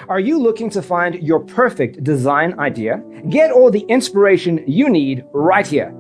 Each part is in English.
Are you looking to find your perfect design idea? Get all the inspiration you need right here.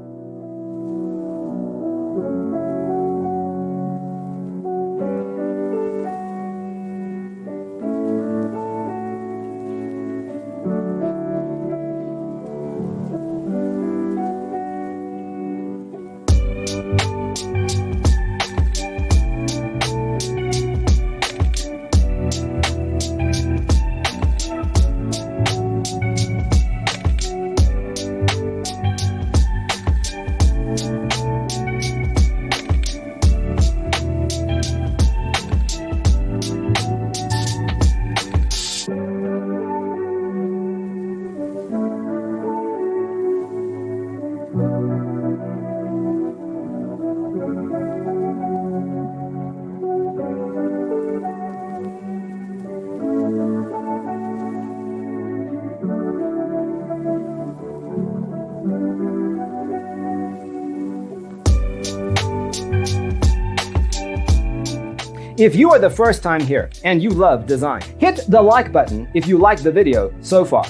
If you are the first time here and you love design, hit the like button if you like the video so far.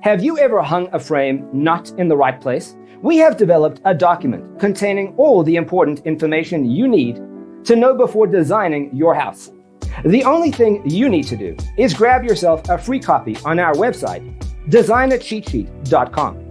Have you ever hung a frame not in the right place? We have developed a document containing all the important information you need to know before designing your house. The only thing you need to do is grab yourself a free copy on our website, designercheatsheet.com.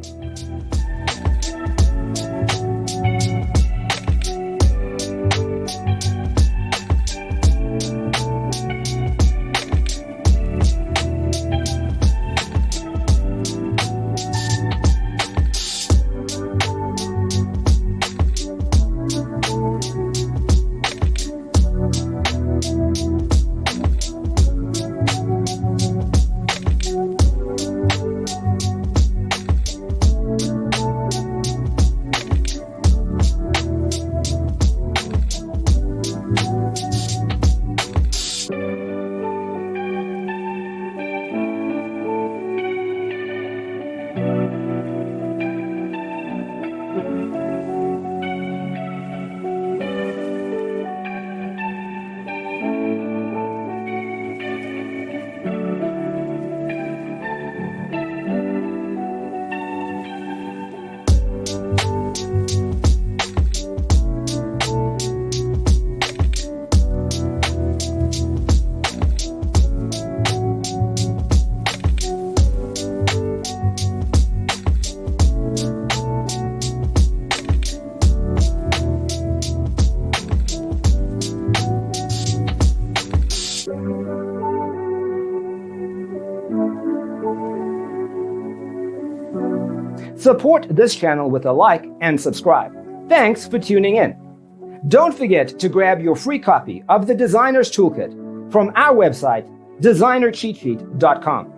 Support this channel with a like and subscribe. Thanks for tuning in. Don't forget to grab your free copy of the Designer's Toolkit from our website, designercheatsheet.com.